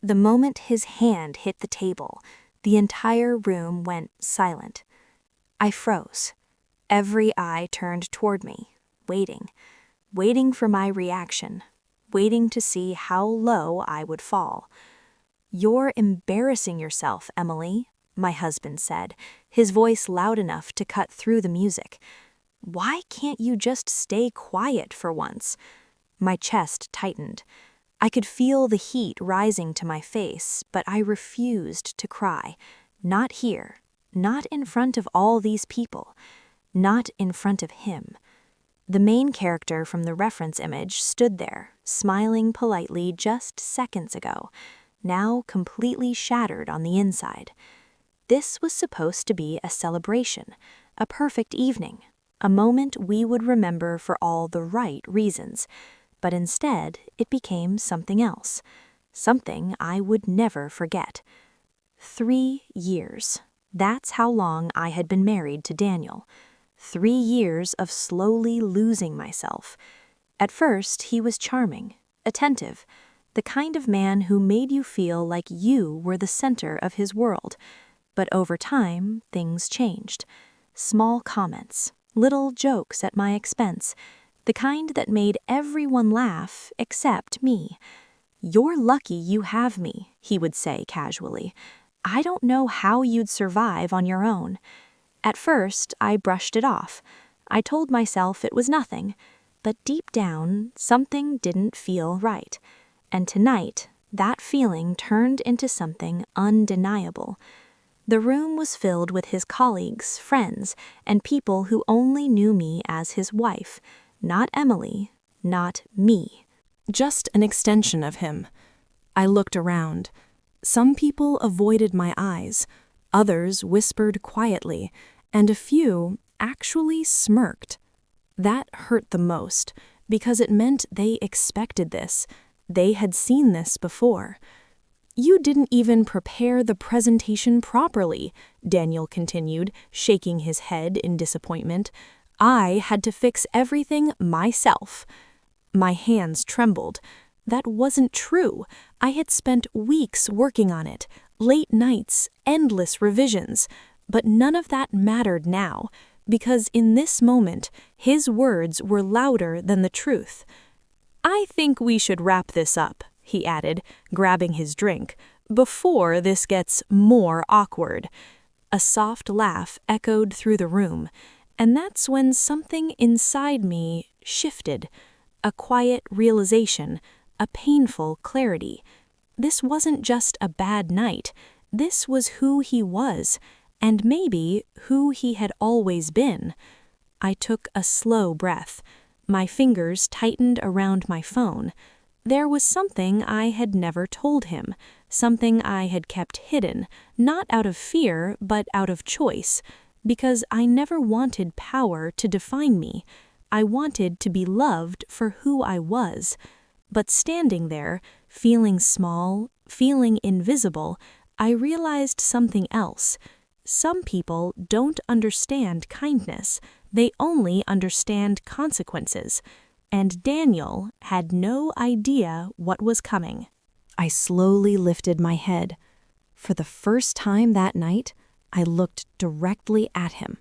The moment his hand hit the table, the entire room went silent. I froze. Every eye turned toward me, waiting for my reaction, waiting to see how low I would fall. "You're embarrassing yourself, Emily," my husband said, his voice loud enough to cut through the music. "Why can't you just stay quiet for once?" My chest tightened. I could feel the heat rising to my face, but I refused to cry. Not here, not in front of all these people, not in front of him. The main character from the reference image stood there, smiling politely just seconds ago, now completely shattered on the inside. This was supposed to be a celebration, a perfect evening, a moment we would remember for all the right reasons. But instead, it became something else, something I would never forget. 3 years. That's how long I had been married to Daniel. 3 years of slowly losing myself. At first, he was charming, attentive, the kind of man who made you feel like you were the center of his world. But over time, things changed. Small comments, little jokes at my expense, the kind that made everyone laugh except me. "You're lucky you have me," he would say casually. "I don't know how you'd survive on your own." At first, I brushed it off. I told myself it was nothing. But deep down, something didn't feel right. And tonight, that feeling turned into something undeniable. The room was filled with his colleagues, friends, and people who only knew me as his wife. Not Emily, not me. Just an extension of him. I looked around. Some people avoided my eyes, others whispered quietly, and a few actually smirked. That hurt the most, because it meant they expected this. They had seen this before. "You didn't even prepare the presentation properly," Daniel continued, shaking his head in disappointment. "I had to fix everything myself." My hands trembled. That wasn't true. I had spent weeks working on it, late nights, endless revisions. But none of that mattered now, because in this moment, his words were louder than the truth. "I think we should wrap this up," he added, grabbing his drink, "before this gets more awkward." A soft laugh echoed through the room. And that's when something inside me shifted. A quiet realization, a painful clarity. This wasn't just a bad night. This was who he was, and maybe who he had always been. I took a slow breath. My fingers tightened around my phone. There was something I had never told him, something I had kept hidden, not out of fear, but out of choice. Because I never wanted power to define me. I wanted to be loved for who I was. But standing there, feeling small, feeling invisible, I realized something else. Some people don't understand kindness. They only understand consequences. And Daniel had no idea what was coming. I slowly lifted my head. For the first time that night, I looked directly at him.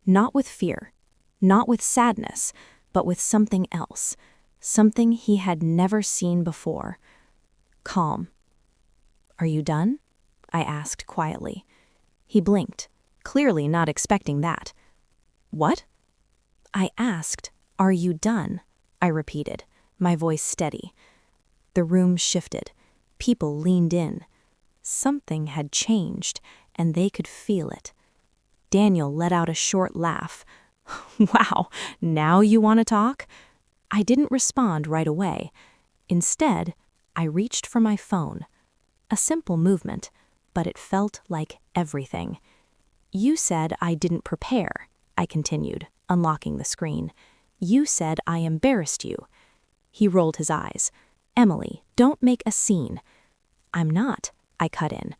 Not with fear, not with sadness, but with something else, something he had never seen before. Calm. "Are you done?" I asked quietly. He blinked, clearly not expecting that. "What?" I asked, "Are you done?" I repeated, my voice steady. The room shifted. People leaned in. Something had changed, and they could feel it. Daniel let out a short laugh. "Wow, now you want to talk?" I didn't respond right away. Instead, I reached for my phone. A simple movement, but it felt like everything. "You said I didn't prepare," I continued, unlocking the screen. "You said I embarrassed you." He rolled his eyes. "Emily, don't make a scene." "I'm not," I cut in.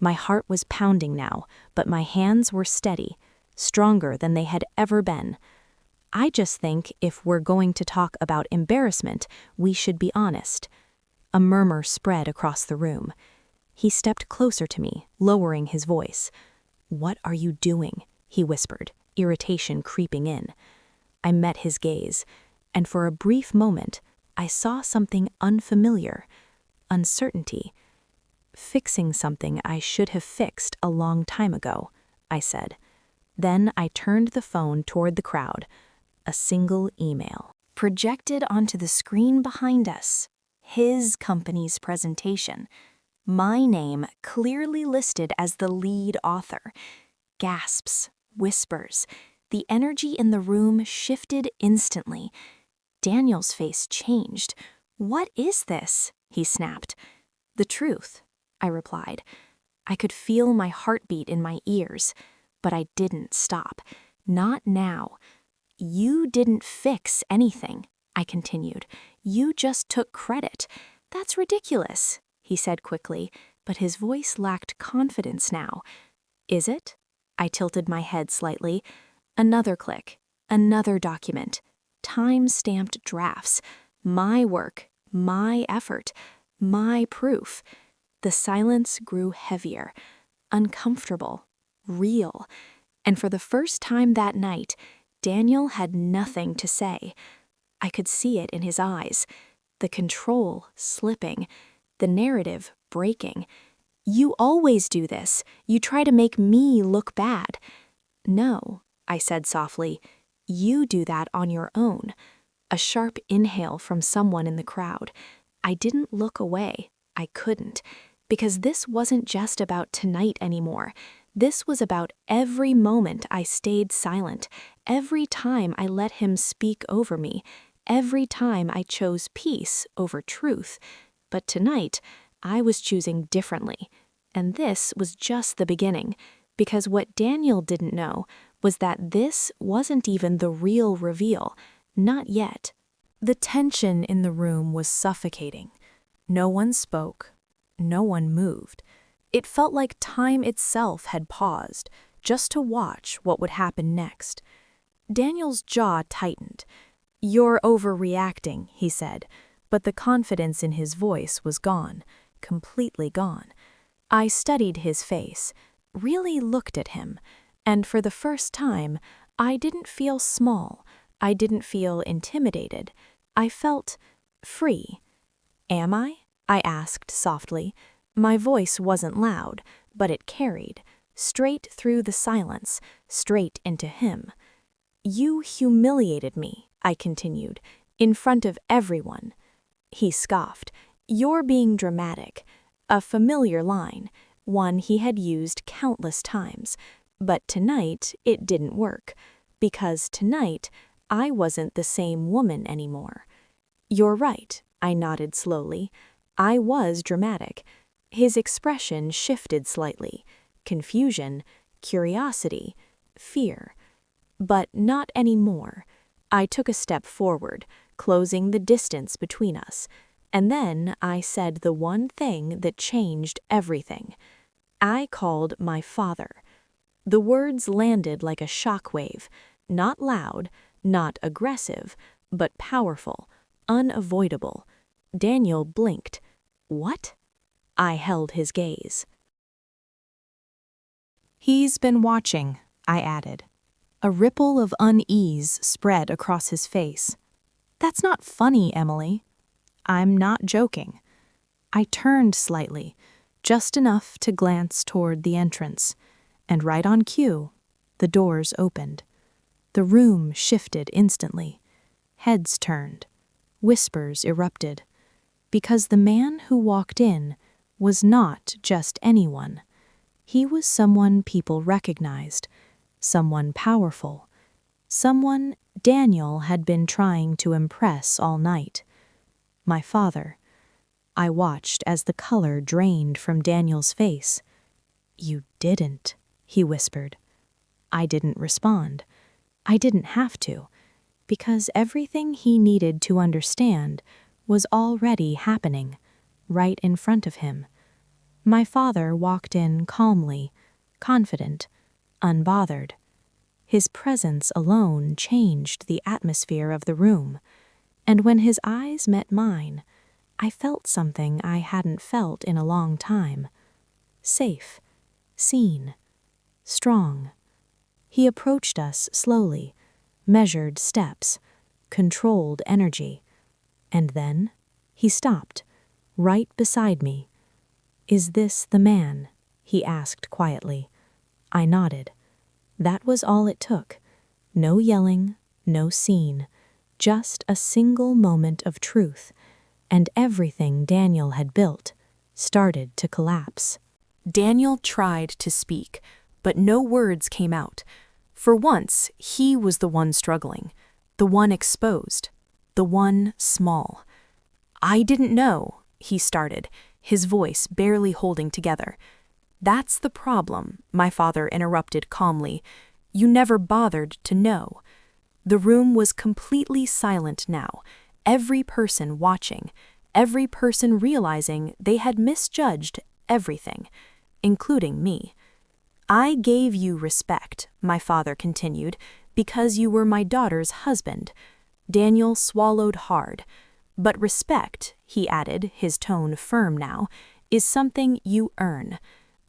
My heart was pounding now, but my hands were steady, stronger than they had ever been. "I just think if we're going to talk about embarrassment, we should be honest." A murmur spread across the room. He stepped closer to me, lowering his voice. "What are you doing?" he whispered, irritation creeping in. I met his gaze, and for a brief moment, I saw something unfamiliar. Uncertainty. "Fixing something I should have fixed a long time ago," I said. Then I turned the phone toward the crowd. A single email. Projected onto the screen behind us. His company's presentation. My name clearly listed as the lead author. Gasps, whispers. The energy in the room shifted instantly. Daniel's face changed. "What is this?" he snapped. "The truth," I replied. I could feel my heartbeat in my ears, but I didn't stop. Not now. "You didn't fix anything," I continued. "You just took credit. That's ridiculous," he said quickly, but his voice lacked confidence now. "Is it?" I tilted my head slightly. Another click. Another document. Time-stamped drafts. My work. My effort. My proof. The silence grew heavier. Uncomfortable. Real. And for the first time that night, Daniel had nothing to say. I could see it in his eyes. The control slipping. The narrative breaking. "You always do this. You try to make me look bad." "No," I said softly. "You do that on your own." A sharp inhale from someone in the crowd. I didn't look away. I couldn't. Because this wasn't just about tonight anymore. This was about every moment I stayed silent, every time I let him speak over me, every time I chose peace over truth. But tonight, I was choosing differently. And this was just the beginning, because what Daniel didn't know was that this wasn't even the real reveal. Not yet. The tension in the room was suffocating. No one spoke. No one moved. It felt like time itself had paused, just to watch what would happen next. Daniel's jaw tightened. "You're overreacting," he said, but the confidence in his voice was gone, completely gone. I studied his face, really looked at him, and for the first time, I didn't feel small. I didn't feel intimidated. I felt free. "Am I?" I asked softly. My voice wasn't loud, but it carried, straight through the silence, straight into him. "You humiliated me," I continued, "in front of everyone." He scoffed. "You're being dramatic." A familiar line, one he had used countless times. But tonight it didn't work, because tonight I wasn't the same woman anymore. "You're right," I nodded slowly. I was dramatic. His expression shifted slightly. Confusion, curiosity, fear. But not anymore. I took a step forward, closing the distance between us. And then I said the one thing that changed everything. I called my father. The words landed like a shockwave, not loud, not aggressive, but powerful, unavoidable. Daniel blinked. "What?" I held his gaze. "He's been watching," I added. A ripple of unease spread across his face. "That's not funny, Emily." "I'm not joking." I turned slightly, just enough to glance toward the entrance, and right on cue, the doors opened. The room shifted instantly. Heads turned. Whispers erupted. Because the man who walked in was not just anyone. He was someone people recognized, someone powerful, someone Daniel had been trying to impress all night. My father. I watched as the color drained from Daniel's face. "You didn't," he whispered. I didn't respond. I didn't have to, because everything he needed to understand was already happening, right in front of him. My father walked in calmly, confident, unbothered. His presence alone changed the atmosphere of the room, and when his eyes met mine, I felt something I hadn't felt in a long time. Safe, seen, strong. He approached us slowly, measured steps, controlled energy. And then he stopped, right beside me. "Is this the man?" he asked quietly. I nodded. That was all it took. No yelling, no scene, just a single moment of truth, and everything Daniel had built started to collapse. Daniel tried to speak, but no words came out. For once, he was the one struggling, the one exposed, the one small. "I didn't know," he started, his voice barely holding together. "That's the problem," my father interrupted calmly. "You never bothered to know." The room was completely silent now, every person watching, every person realizing they had misjudged everything, including me. "I gave you respect," my father continued, "because you were my daughter's husband." Daniel swallowed hard. "But respect," he added, his tone firm now, "is something you earn."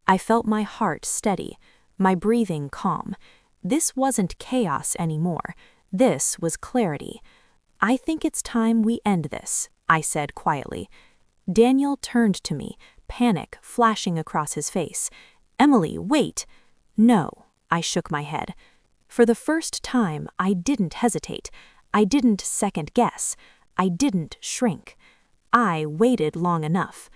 I felt my heart steady, my breathing calm. This wasn't chaos anymore. This was clarity. "I think it's time we end this," I said quietly. Daniel turned to me, panic flashing across his face. "Emily, wait!" "No," I shook my head. For the first time, I didn't hesitate. I didn't second guess. I didn't shrink. I waited long enough.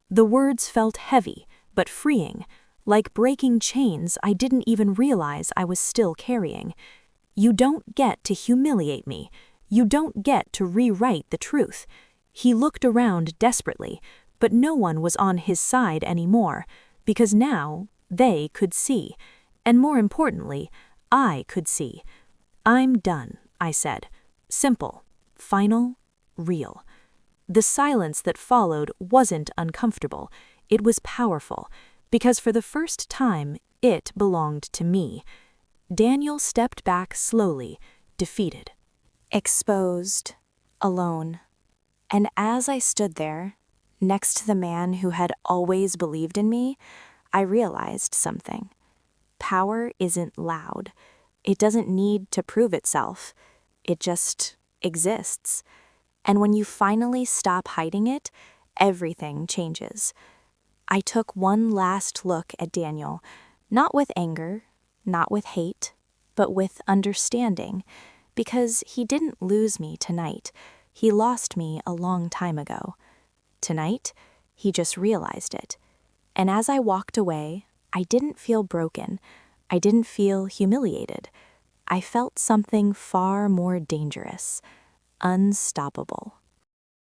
The words felt heavy, but freeing, like breaking chains I didn't even realize I was still carrying. "You don't get to humiliate me. You don't get to rewrite the truth." He looked around desperately, but no one was on his side anymore, because now they could see. And more importantly, I could see. "I'm done," I said. Simple, final, real. The silence that followed wasn't uncomfortable. It was powerful, because for the first time, it belonged to me. Daniel stepped back slowly, defeated. Exposed, alone. And as I stood there, next to the man who had always believed in me, I realized something. Power isn't loud. It doesn't need to prove itself. It just exists. And when you finally stop hiding it, everything changes. I took one last look at Daniel, not with anger, not with hate, but with understanding, because he didn't lose me tonight. He lost me a long time ago. Tonight, he just realized it. And as I walked away, I didn't feel broken. I didn't feel humiliated. I felt something far more dangerous, unstoppable.